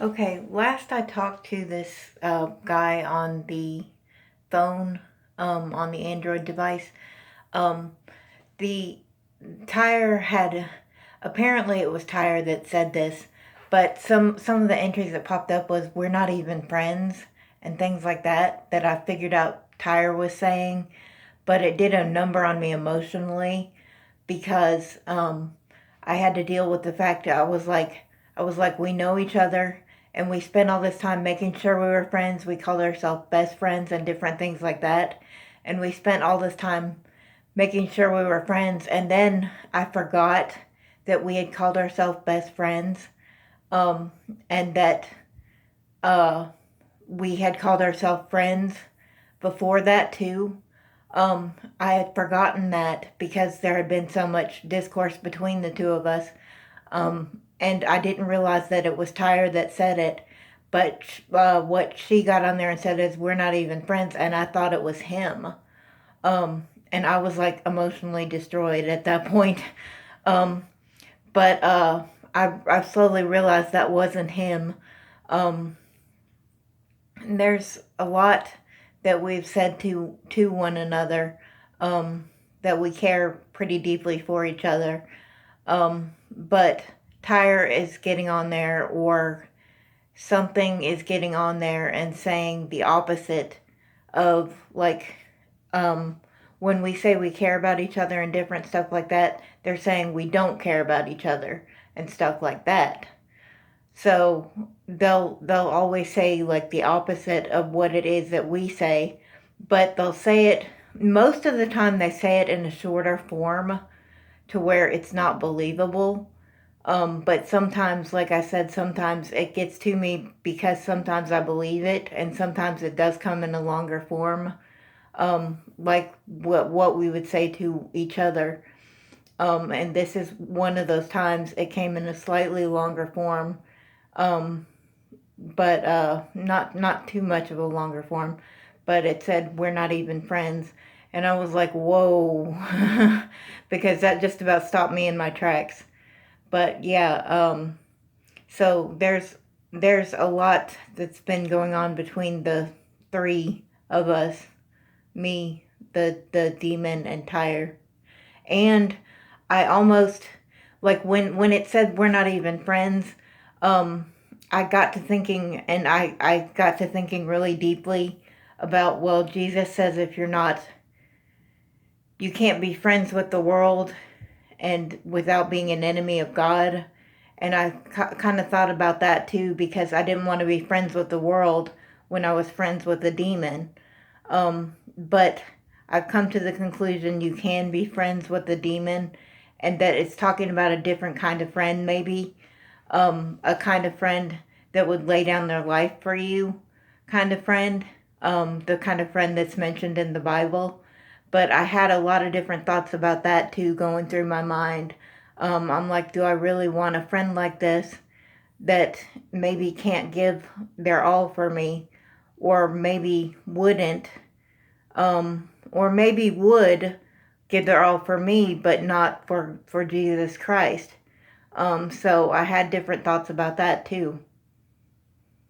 Okay, last I talked to this guy on the phone, on the Android device, um, the Tyre had apparently it was Tyre that said this, but some of the entries that popped up was "we're not even friends" and things like that that I figured out Tyre was saying, but it did a number on me emotionally because I had to deal with the fact that I was like, we know each other and we spent all this time making sure we were friends. We called ourselves best friends and different things like that. And we spent all this time making sure we were friends. And then I forgot that we had called ourselves best friends. Um, and that uh, we had called ourselves friends before that too. I had forgotten that because there had been so much discourse between the two of us. And I didn't realize that it was Tyre that said it. But what she got on there and said is, "We're not even friends," and I thought it was him. And I was like emotionally destroyed at that point. Um, but I slowly realized that wasn't him. Um, there's a lot that we've said to one another, that we care pretty deeply for each other. But Tyre is getting on there, or something is getting on there and saying the opposite of, like, um, when we say we care about each other and different stuff like that, they're saying we don't care about each other and stuff like that. So they'll always say like the opposite of what it is that we say, but they'll say it most of the time. They say it in a shorter form to where it's not believable. But sometimes, like I said, sometimes it gets to me because sometimes I believe it, and sometimes it does come in a longer form, like what we would say to each other. And this is one of those times it came in a slightly longer form, um, but not too much of a longer form. But it said we're not even friends, and I was like, whoa, because that just about stopped me in my tracks. But yeah, so there's a lot that's been going on between the three of us, me, the demon, and Tyre. And I almost, like, when it said we're not even friends, um, I got to thinking, and I got to thinking really deeply about, well, Jesus says if you're not, you can't be friends with the world and without being an enemy of God. And I kind of thought about that too, because I didn't want to be friends with the world when I was friends with the demon. But I've come to the conclusion you can be friends with the demon, and that it's talking about a different kind of friend, maybe. A kind of friend that would lay down their life for you, kind of friend. The kind of friend that's mentioned in the Bible. But I had a lot of different thoughts about that too going through my mind. I'm like, do I really want a friend like this that maybe can't give their all for me, or maybe wouldn't, or maybe would give their all for me, but not for Jesus Christ? So I had different thoughts about that too.